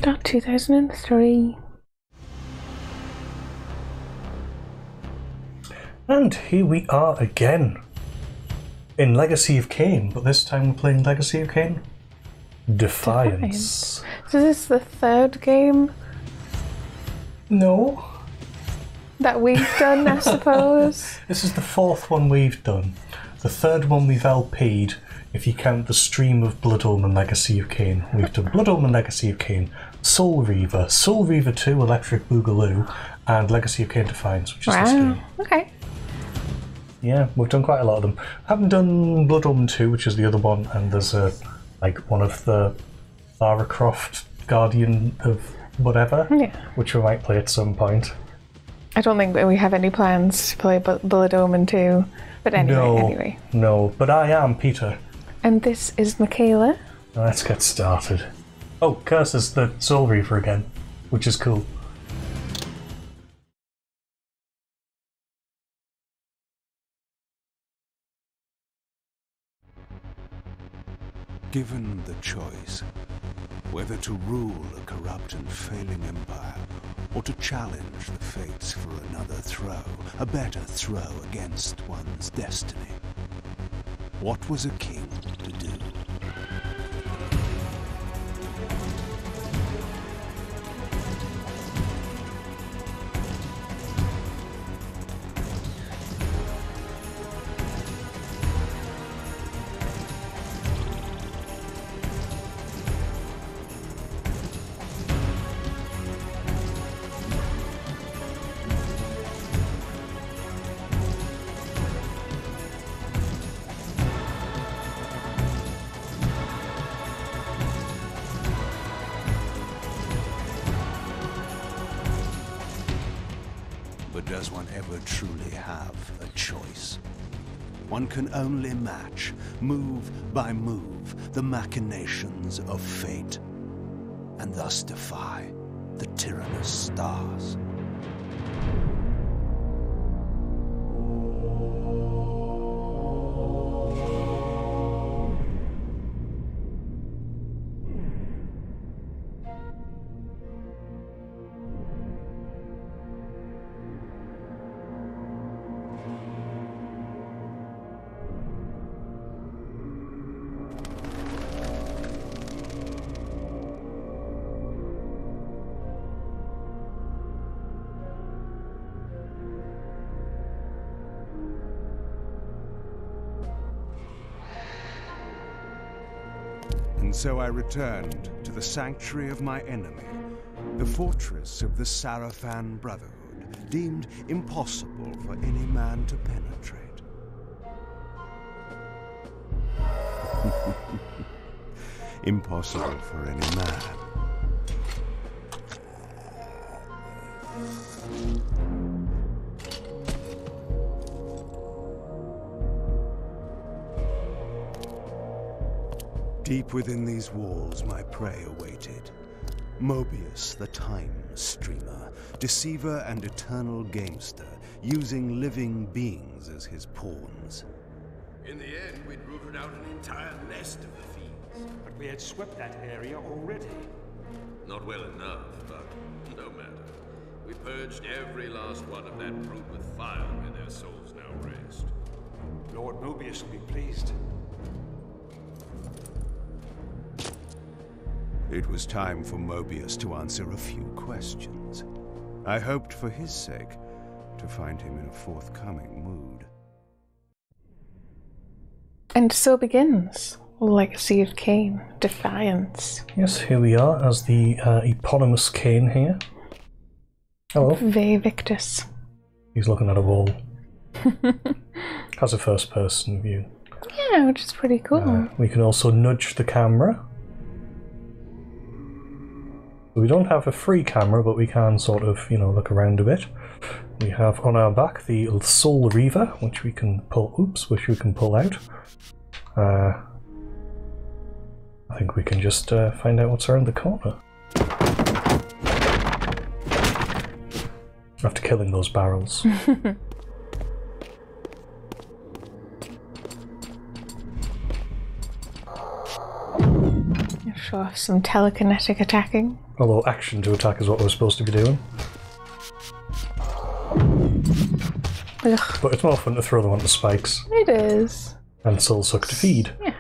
2003. And here we are again in Legacy of Kain, but this time we're playing Legacy of Kain Defiance. So this is the third game No. that we've done, I suppose. This is the fourth one we've done. The third one we've LP'd, if you count the stream of Blood Omen Legacy of Kain. We've done Blood Omen Legacy of Kain, Soul Reaver 2 Electric Boogaloo, and Legacy of Kain Defiance, which is this game. Okay. Yeah, we've done quite a lot of them. I haven't done Blood Omen 2, which is the other one, and there's one of the Lara Croft Guardian of whatever, which we might play at some point. I don't think that we have any plans to play Blood Omen 2, but anyway. No, but I am Peter. And this is Michaela. Let's get started. Oh, Curse is the Soul Reaver again, which is cool. Given the choice, whether to rule a corrupt and failing empire, or to challenge the fates for another throw, a better throw against one's destiny, what was a king to do? But does one ever truly have a choice? One can only match, move by move, the machinations of fate, and thus defy the tyrannous stars. And so I returned to the sanctuary of my enemy, the fortress of the Sarafan Brotherhood, deemed impossible for any man to penetrate. Impossible for any man. Deep within these walls, my prey awaited. Mobius, the time streamer, deceiver and eternal gamester, using living beings as his pawns. In the end, we'd rooted out an entire nest of the fiends. But we had swept that area already. Not well enough, but no matter. We purged every last one of that brood with fire, and their souls now rest. Lord Mobius will be pleased. It was time for Mobius to answer a few questions. I hoped for his sake to find him in a forthcoming mood. And so begins Legacy of Kain Defiance. Yes, here we are as the eponymous Kain here. Hello. Ve Victus. He's looking at a wall. Has a first person view. Yeah, which is pretty cool. We can also nudge the camera. We don't have a free camera, but we can sort of, look around a bit. We have on our back the Soul Reaver, which we can pull. Which we can pull out. I think we can just find out what's around the corner. After killing those barrels. show off some telekinetic attacking. Although action to attack is what we're supposed to be doing. Ugh. But it's more fun to throw them onto spikes. It is. And soul suck to feed. Yeah.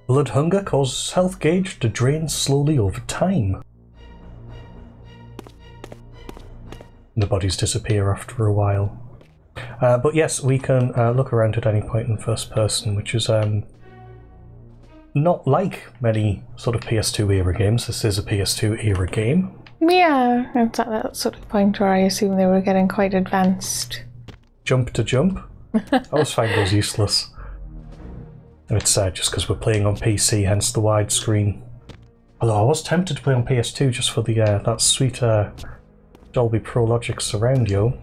Blood hunger causes health gauge to drain slowly over time. The bodies disappear after a while. But yes, we can look around at any point in first person, which is not like many sort of PS2 era games. This is a PS2 era game. Yeah, it's at that sort of point where I assume they were getting quite advanced. Jump to jump? I always find those useless. It's sad just because we're playing on PC, hence the widescreen. Although I was tempted to play on PS2 just for the that sweet Dolby Pro Logic surround, yo.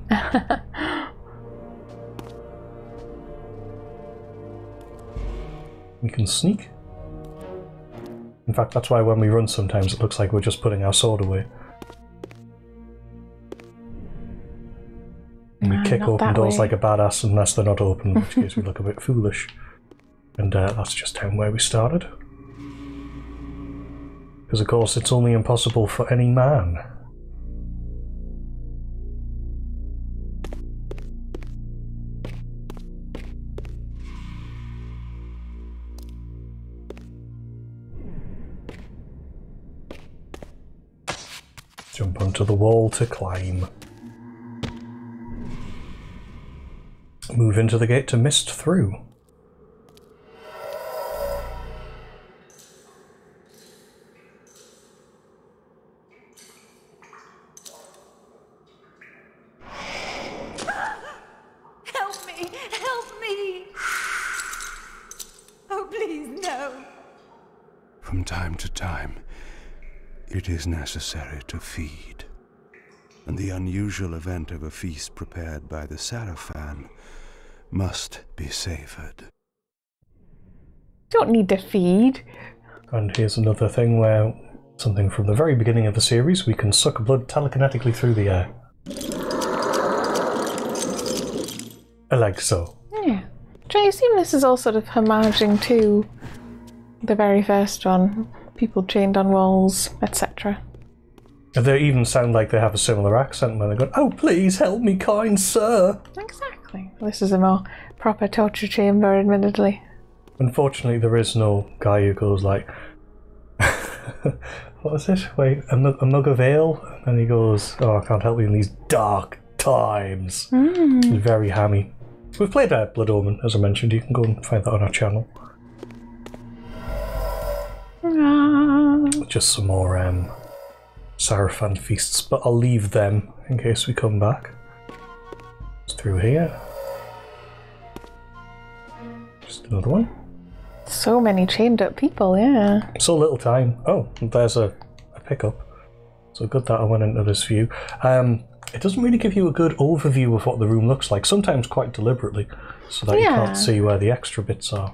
We can sneak. In fact, that's why when we run sometimes it looks like we're just putting our sword away. And we kick open doors like a badass unless they're not open, in which case we look a bit foolish. And that's just down where we started. Because of course it's only impossible for any man. Jump onto the wall to climb. Move into the gate to mist through. Help me! Help me! Oh, please, no! From time to time, it is necessary to feed. And the unusual event of a feast prepared by the Sarafan must be savoured. Don't need to feed. And here's another thing where something from the very beginning of the series, we can suck blood telekinetically through the air. Like so. Yeah. Do I assume this is all sort of homaging to the very first one? People chained on walls, etc. They even sound like they have a similar accent when they go, "Oh, please help me, kind sir." Exactly. This is a more proper torture chamber, admittedly. Unfortunately, there is no guy who goes like, what was it? Wait, a mug of ale? And he goes, "Oh, I can't help you in these dark times." It's very hammy. We've played Blood Omen, as I mentioned. You can go and find that on our channel. Just some more Sarafan feasts, but I'll leave them in case we come back. It's through here. Just another one. So many chained up people, yeah. So little time. Oh, there's a pickup. So good that I went into this view. It doesn't really give you a good overview of what the room looks like, sometimes quite deliberately, so that you can't see where the extra bits are.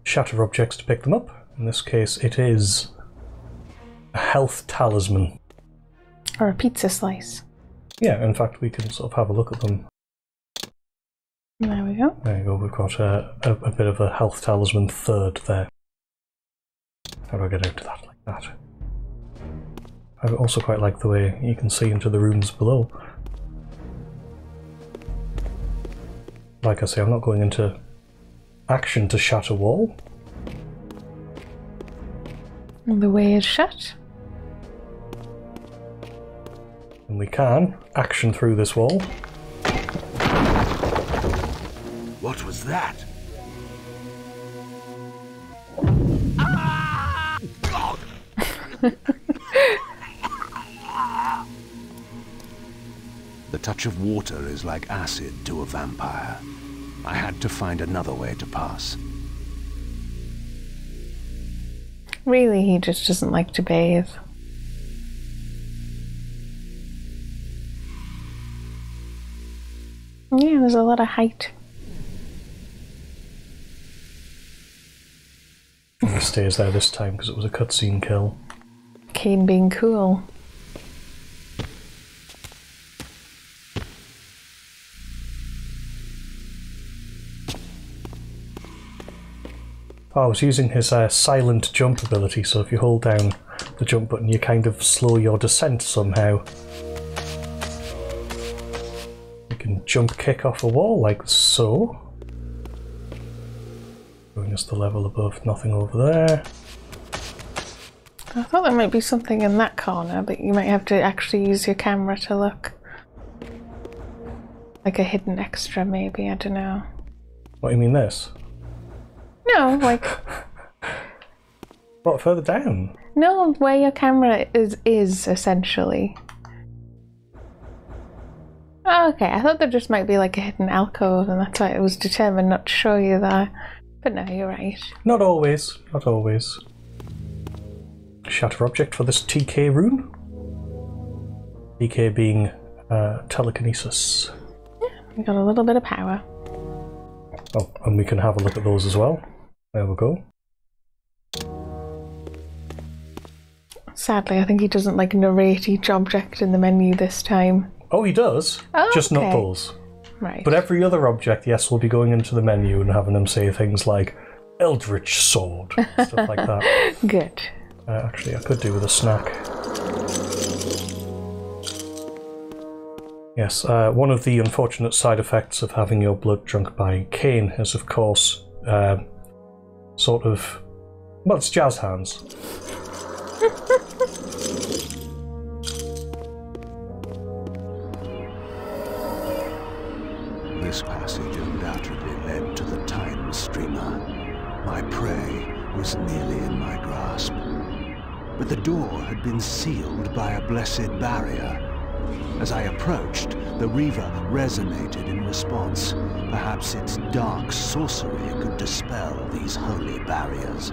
Shatter objects to pick them up. In this case, it is a health talisman. Or a pizza slice. Yeah, in fact, we can sort of have a look at them. There we go. There you go, we've got a bit of a health talisman third there. How do I get out to that like that? I also quite like the way you can see into the rooms below. Like I say, I'm not going into action to shatter wall. The way is shut. And we can action through this wall. What was that? God! The touch of water is like acid to a vampire. I had to find another way to pass. Really, he just doesn't like to bathe. Yeah, there's a lot of height. stays there this time because it was a cutscene kill. Kain being cool. Oh, I was using his silent jump ability, so if you hold down the jump button you kind of slow your descent somehow. You can jump kick off a wall like so. Going us the level above, nothing over there. I thought there might be something in that corner, but you might have to actually use your camera to look. Like a hidden extra, maybe, I don't know. What, you mean this? No, like... What, further down? No, where your camera is essentially. Oh, okay, I thought there just might be like a hidden alcove, and that's why it was determined not to show you that. But no, you're right. Not always, not always. Shatter object for this TK rune. TK being telekinesis. Yeah, we got a little bit of power. Oh, and we can have a look at those as well. There we go. Sadly, I think he doesn't like narrate each object in the menu this time. Oh, he does. Oh, just okay. not those. Right. But every other object, yes, will be going into the menu and having them say things like Eldritch Sword, stuff like that. Good. Actually, I could do with a snack. Yes, one of the unfortunate side effects of having your blood drunk by Kain is, of course, sort of... Well, it's jazz hands. This passage undoubtedly led to the time streamer. My prey was nearly in my grasp. But the door had been sealed by a blessed barrier. As I approached, the Reaver resonated in response. Perhaps its dark sorcery could dispel these holy barriers.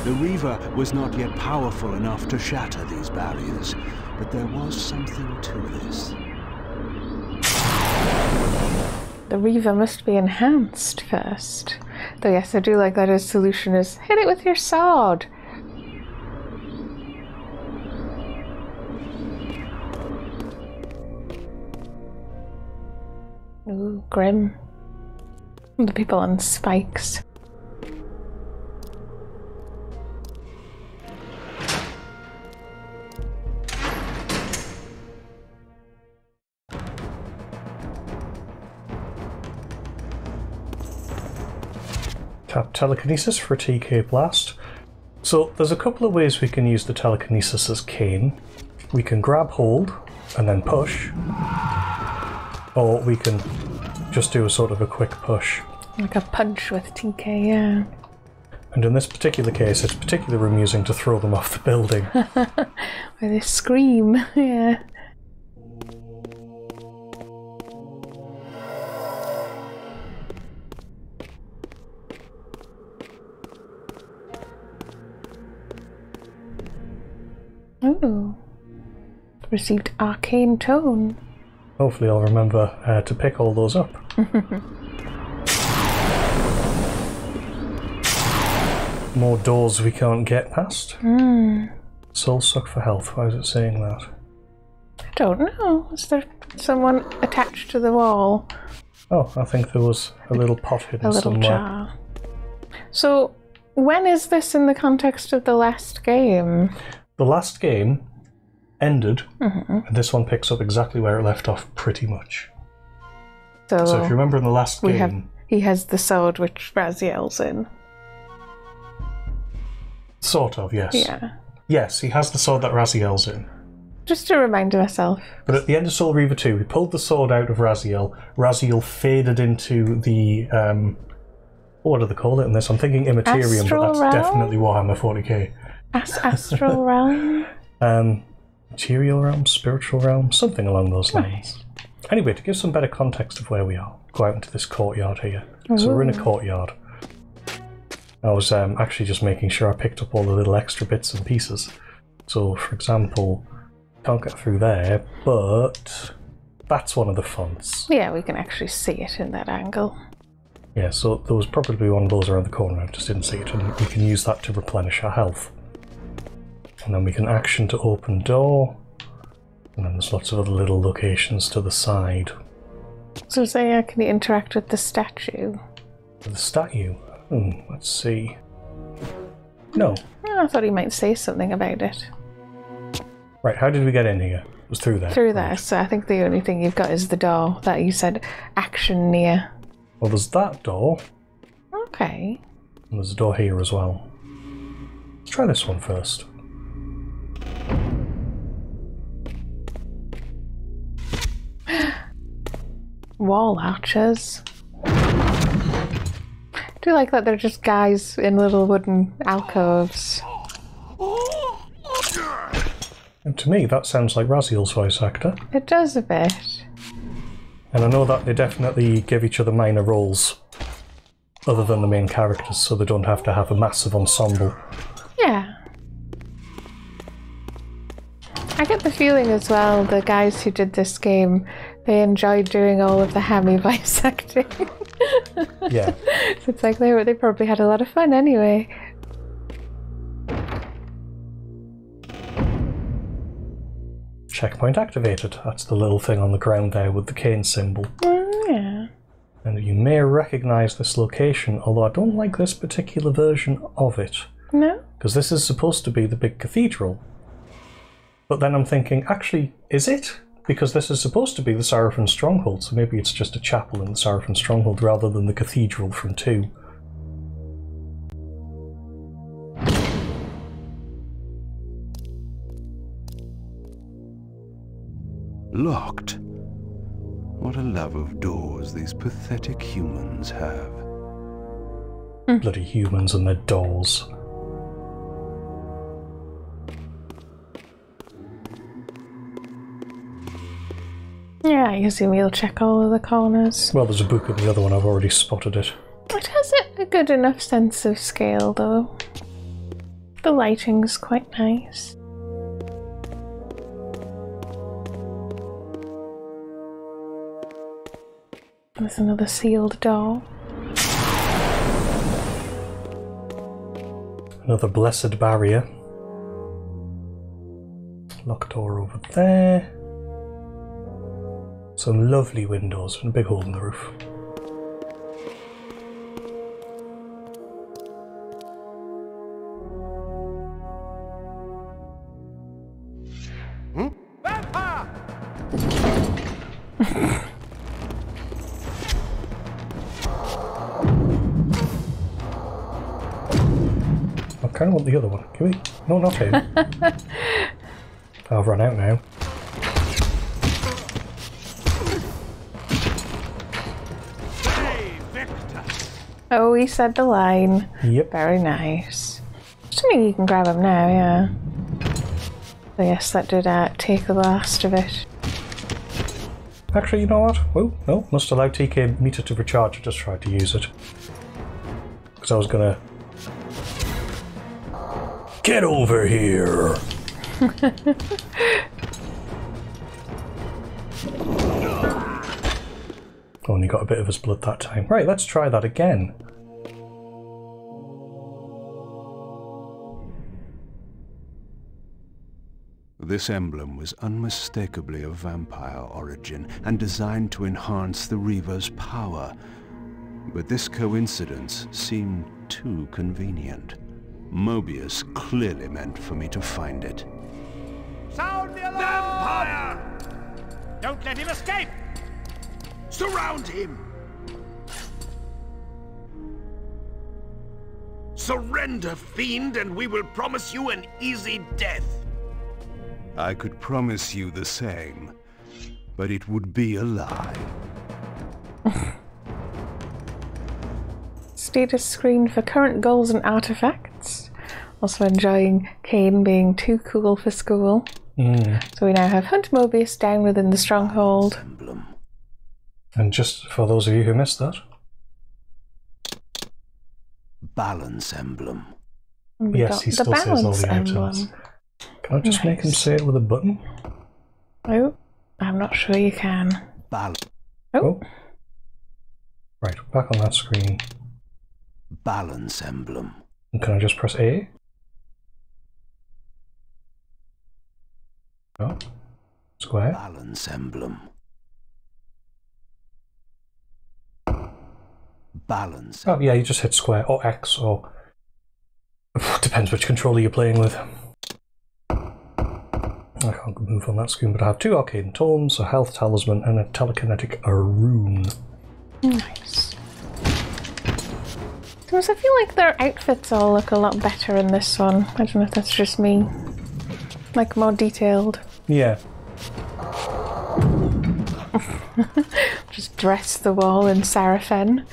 The Reaver was not yet powerful enough to shatter these barriers, but there was something to this. The Reaver must be enhanced first. Though yes, I do like that his solution is hit it with your sword. Ooh, grim. The people on spikes. Tap telekinesis for a TK blast. So there's a couple of ways we can use the telekinesis as Kain. We can grab hold and then push, or we can just do a sort of a quick push. Like a punch with TK, yeah. And in this particular case, it's particularly amusing to throw them off the building. Where they scream, yeah. Ooh. Received arcane tone. Hopefully I'll remember to pick all those up. More doors we can't get past. Soul suck for health. Why is it saying that? I don't know. Is there someone attached to the wall? Oh, I think there was a little pot hidden A little somewhere. jar. So, when is this in the context of the last game? The last game ended, and this one picks up exactly where it left off, pretty much. So if you remember in the last game... he has the sword which Raziel's in. Sort of, yes. Yeah. Yes, he has the sword that Raziel's in. Just to remind myself. But at the end of Soul Reaver 2, he pulled the sword out of Raziel. Raziel faded into the... what do they call it in this? I'm thinking Immaterium, Astral but that's realm? definitely Warhammer 40k. Astral realm? Material realm, spiritual realm, something along those lines. Anyway, to give some better context of where we are, go out into this courtyard here. So we're in a courtyard. I was actually just making sure I picked up all the little extra bits and pieces. So, for example, can't get through there, but that's one of the fonts. Yeah, we can actually see it in that angle. Yeah, so there was probably one of those around the corner, I just didn't see it, and we can use that to replenish our health. And then we can action to open door, and then there's lots of other little locations to the side. So say, can you interact with the statue? The statue? Let's see. No. Oh, I thought he might say something about it. Right, how did we get in here? It was through there. Through there, so I think the only thing you've got is the door that you said action near. Well, there's that door. Okay. And there's a door here as well. Let's try this one first. Wall archers. I do like that they're just guys in little wooden alcoves. And to me, that sounds like Raziel's voice actor. It does a bit. And I know that they definitely give each other minor roles other than the main characters, so they don't have to have a massive ensemble. Yeah. I get the feeling as well, the guys who did this game, they enjoyed doing all of the hammy voice acting. Yeah. So it's like they probably had a lot of fun anyway. Checkpoint activated. That's the little thing on the ground there with the Kain symbol. Yeah. And you may recognise this location, although I don't like this particular version of it. No? Because this is supposed to be the big cathedral. But then I'm thinking, actually, is it? Because this is supposed to be the Sarafan Stronghold, so maybe it's just a chapel in the Sarafan Stronghold rather than the cathedral from 2. Locked. What a love of doors these pathetic humans have. Bloody humans and their doors. Yeah, I assume you'll check all of the corners. Well, there's a book in the other one, I've already spotted it. It has a good enough sense of scale, though. The lighting's quite nice. There's another sealed door. Another blessed barrier. Locked door over there. Some lovely windows and a big hole in the roof. I kind of want the other one. Can we? No, not him. I've run out now. Oh, he said the line. Yep. Very nice. Assuming you can grab him now, yeah. So yes, that did take the last of it. Actually, you know what? Oh, no. Must allow TK meter to recharge. I just tried to use it. Because I was gonna... Get over here! Only got a bit of his blood that time. Right, let's try that again. This emblem was unmistakably of vampire origin and designed to enhance the Reaver's power. But this coincidence seemed too convenient. Mobius clearly meant for me to find it. Sound the alarm! Vampire! Don't let him escape! Surround him! Surrender, fiend, and we will promise you an easy death. I could promise you the same, but it would be a lie. Status screen for current goals and artifacts. Also enjoying Kain being too cool for school. So we now have Hunt Mobius down within the stronghold. Emblem. And just for those of you who missed that. Balance emblem. And we Yes, got he the still says all balance the items. emblem. Can I just make him say it with a button? Oh, I'm not sure you can. Balance. Oh. Right, back on that screen. Balance emblem. And can I just press A? No. Square. Balance emblem. Balance. Oh yeah, you just hit square or X or depends which controller you're playing with. I can't move on that screen, but I have 2 arcane tomes, a health talisman, and a telekinetic rune. Nice. Because I feel like their outfits all look a lot better in this one. I don't know if that's just me. Like more detailed. Yeah. Just dress the wall in Seraphim.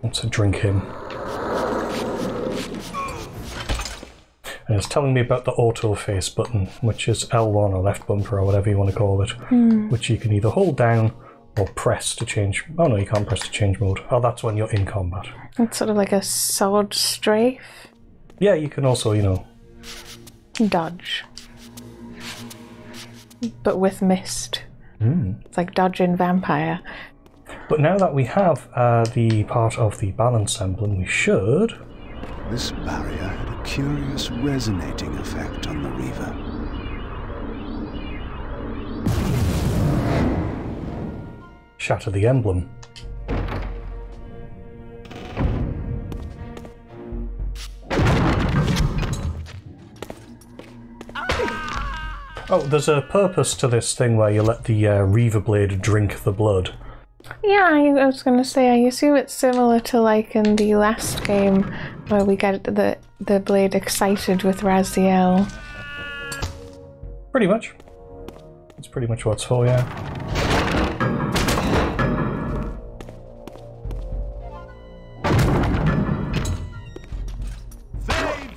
Let's drink him. And it's telling me about the auto face button, which is L1 or left bumper or whatever you want to call it, which you can either hold down or press to change. Oh no, you can't press to change mode. Oh, that's when you're in combat. It's sort of like a sword strafe. Yeah, you can also, you know, Dodge. But with mist. Mm. It's like dodging vampire. But now that we have the part of the balance emblem, we should... This barrier had a curious resonating effect on the Reaver. shatter the emblem. Oh, there's a purpose to this thing where you let the Reaver blade drink the blood. Yeah, I was going to say, I assume it's similar to like in the last game where we get the blade excited with Raziel. Pretty much. That's pretty much what it's for, yeah.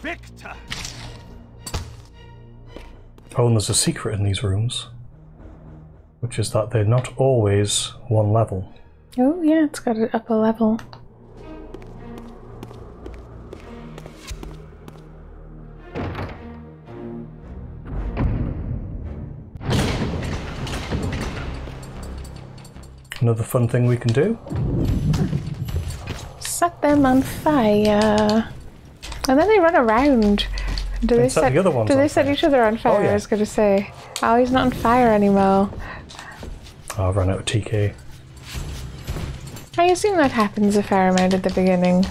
Victor! Oh, and there's a secret in these rooms, which is that they're not always one level. Oh yeah, it's got an upper level. Another fun thing we can do. Set them on fire. And then they run around. Do they set the other ones do they on set fire. each other on fire? Oh, yeah. I was going to say. Oh, he's not on fire anymore. Oh, I've run out of TK. I assume that happens a fair amount at the beginning.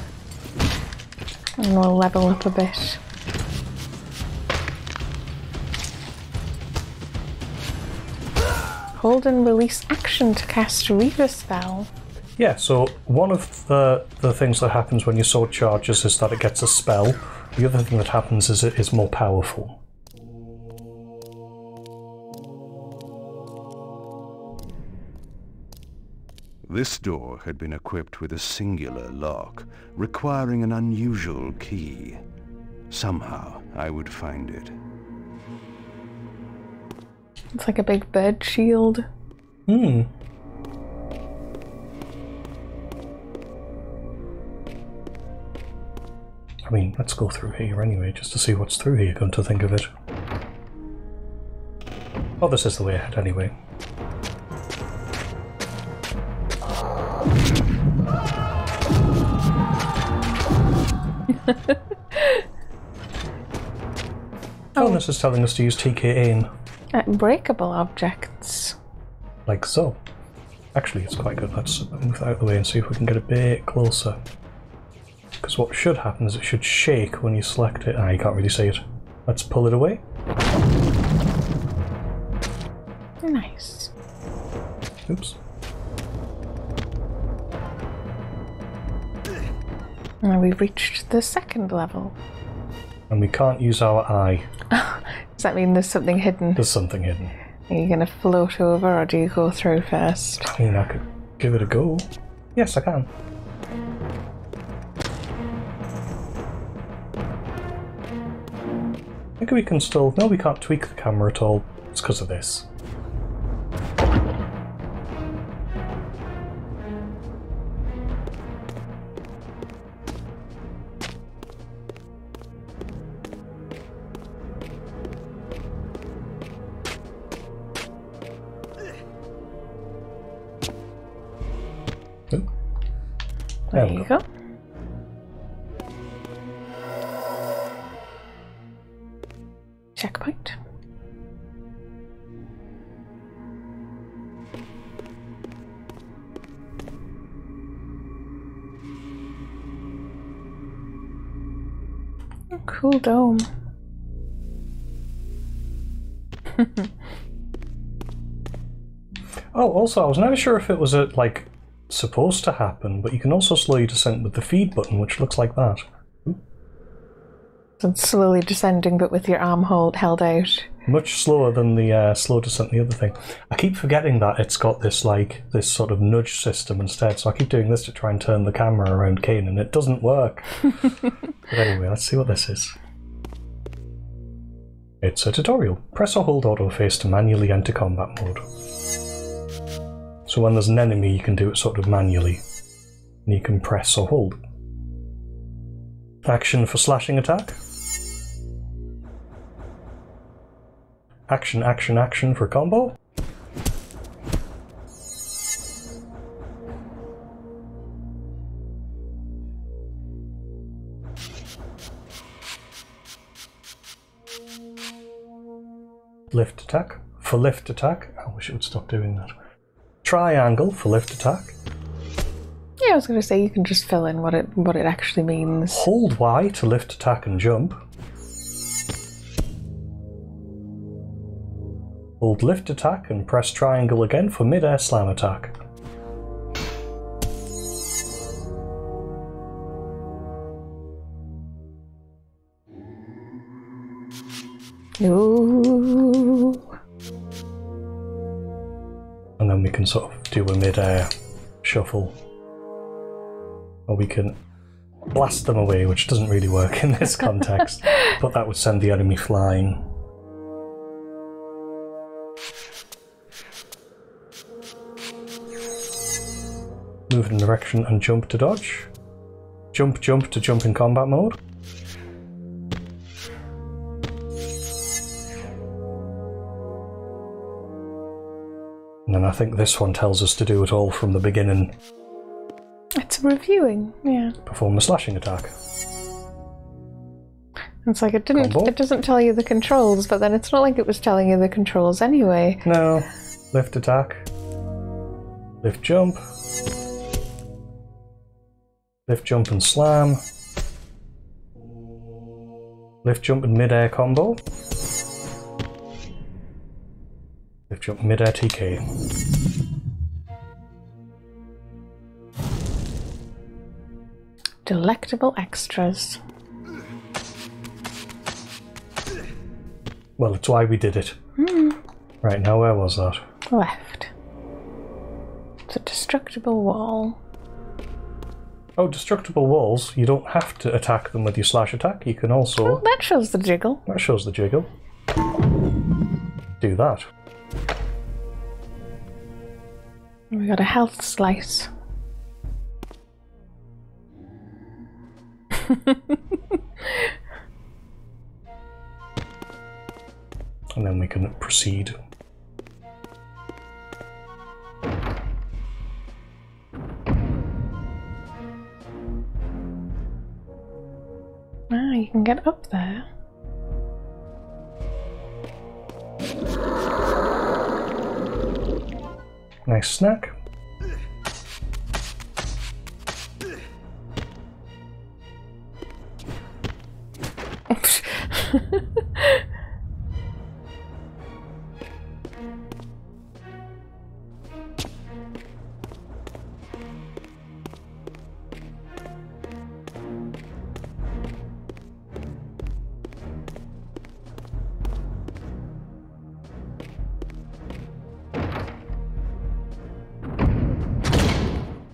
And we'll level up a bit. Hold and release action to cast Reaver spell. Yeah, so one of the things that happens when your sword charges is that it gets a spell. The other thing that happens is it is more powerful. This door had been equipped with a singular lock, requiring an unusual key. Somehow, I would find it. It's like a big bird shield. Hmm. I mean, let's go through here anyway, just to see what's through here, come to think of it. Oh, this is the way ahead anyway. Oh, and this is telling us to use TK aim. Breakable objects. Like so. Actually, it's quite good. Let's move that out of the way and see if we can get a bit closer. Because what should happen is it should shake when you select it. Ah, you can't really see it. Let's pull it away. Nice. Oops. Now we've reached the second level. And we can't use our eye. Does that mean there's something hidden? There's something hidden. Are you going to float over or do you go through first? I mean, I could give it a go. Yes, I can. Maybe we can still... No, we can't tweak the camera at all. It's because of this. There you go. Checkpoint. Oh, cool dome. Oh, also, I was never sure if it was like supposed to happen, but you can also slow your descent with the feed button, which looks like that. So it's slowly descending, but with your arm held out. Much slower than the slow descent, the other thing. I keep forgetting that it's got this sort of nudge system instead, so I keep doing this to try and turn the camera around Kain, and it doesn't work. But anyway, let's see what this is. It's a tutorial. Press or hold autoface to manually enter combat mode. So when there's an enemy, you can do it sort of manually. And you can press or hold. Action for slashing attack. Action, action, action for combo. Lift attack. For lift attack. I wish it would stop doing that. Triangle for lift attack. Yeah, I was going to say you can just fill in what it actually means. Hold Y to lift attack and jump. Hold lift attack and press triangle again for mid-air slam attack. Ooh. And then we can sort of do a mid-air shuffle. Or we can blast them away, which doesn't really work in this context. But that would send the enemy flying. Move in direction and jump to dodge. Jump, jump to jump in combat mode. And then I think this one tells us to do it all from the beginning. It's reviewing, yeah. Perform the slashing attack. It's like it doesn't tell you the controls, but then it's not like it was telling you the controls anyway. No. Lift attack. Lift jump. Lift jump and slam. Lift jump and mid-air combo. Lift jump mid-air TK. Delectable extras. Well, it's why we did it. Right, now where was that? Left. It's a destructible wall. Oh, destructible walls. You don't have to attack them with your slash attack. You can also... Oh, that shows the jiggle. That shows the jiggle. Do that. We got a health slice. And then we can proceed. Ah, you can get up there. Nice snack.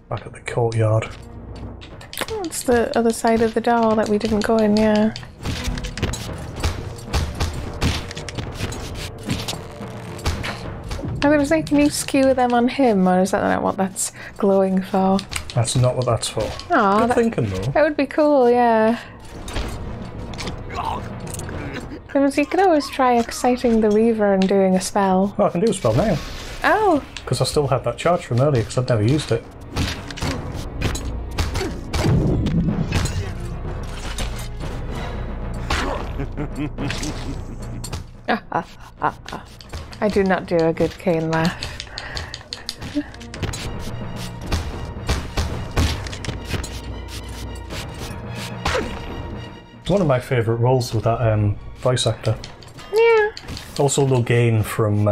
Back at the courtyard. Oh, it's the other side of the door that we didn't go in, yeah. I was going to say, can you skewer them on him, or is that not what that's glowing for? That's not what that's for. Aw, Good thinking, though. That would be cool, yeah. Because you could always try exciting the Reaver and doing a spell. Oh, I can do a spell now. Oh! Because I still had that charge from earlier, because I've never used it. I do not do a good Kain laugh. It's one of my favourite roles with that voice actor. Yeah. Also Logain from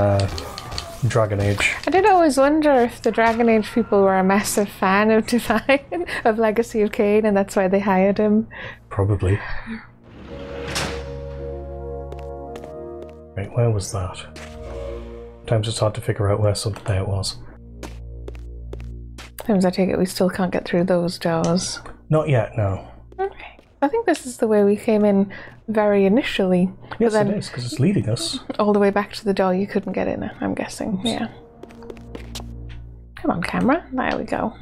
Dragon Age. I did always wonder if the Dragon Age people were a massive fan of Defiance, of Legacy of Kain, and that's why they hired him. Probably. Right, where was that? Sometimes it's hard to figure out where something there was. Sometimes I take it we still can't get through those doors. Not yet, no. Okay. I think this is the way we came in very initially. Yes, it is, because it's leading us. All the way back to the door you couldn't get in, I'm guessing. Yeah. Come on, camera. There we go.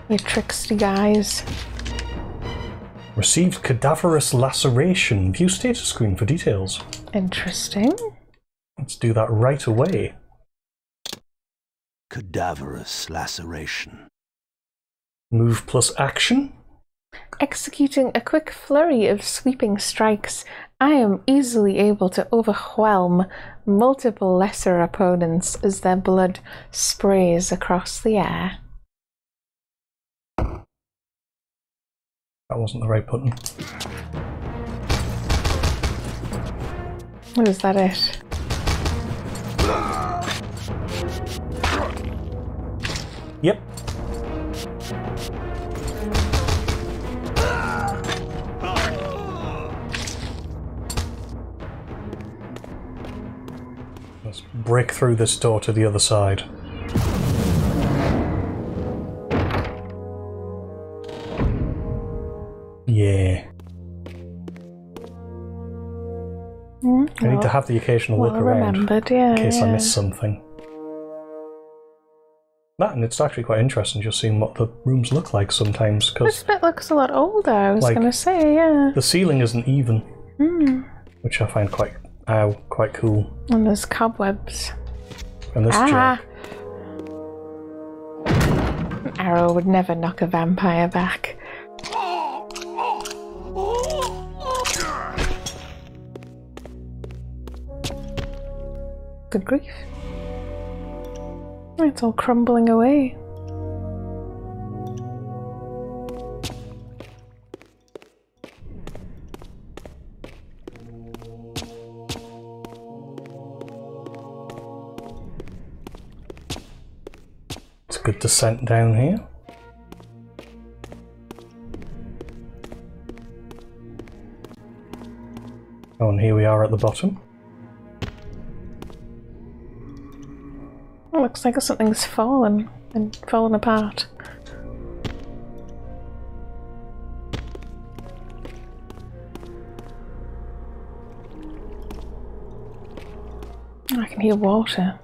You tricksy guys. Received cadaverous laceration. View status screen for details. Interesting. Let's do that right away. Cadaverous laceration. Move plus action. Executing a quick flurry of sweeping strikes, I am easily able to overwhelm multiple lesser opponents as their blood sprays across the air. That wasn't the right button. Oh, is that it? Yep. Let's break through this door to the other side. Yeah. I need to have the occasional look around in case I miss something. That, and it's actually quite interesting just seeing what the rooms look like sometimes, because this bit looks a lot older, I was going to say, yeah. The ceiling isn't even, which I find quite cool. And there's cobwebs. And this jerk. An arrow would never knock a vampire back. Good grief. It's all crumbling away. It's a good descent down here. Oh, and here we are at the bottom. It looks like something's fallen and fallen apart. I can hear water.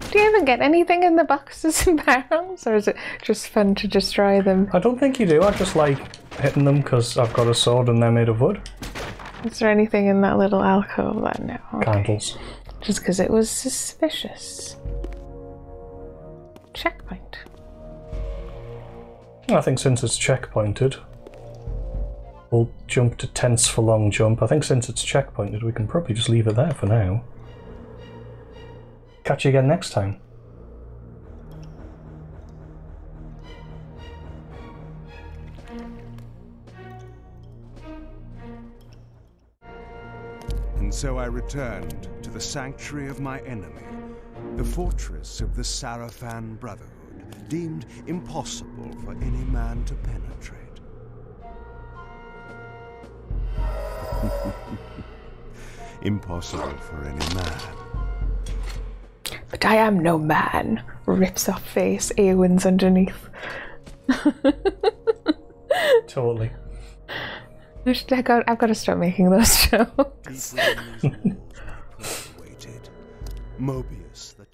Do you ever get anything in the boxes and barrels, or is it just fun to destroy them? I don't think you do. I just like hitting them because I've got a sword and they're made of wood. Is there anything in that little alcove? No. Okay. Candles. Just because it was suspicious. Checkpoint. I think since it's checkpointed, we'll jump to tense for long jump. I think since it's checkpointed, we can probably just leave it there for now. Catch you again next time. And so I returned to the sanctuary of my enemy, the fortress of the Sarafan Brotherhood, deemed impossible for any man to penetrate. Impossible for any man. But I am no man. Rips off face, Eowyn's underneath. Totally. I've got to start making those jokes. Mobius, the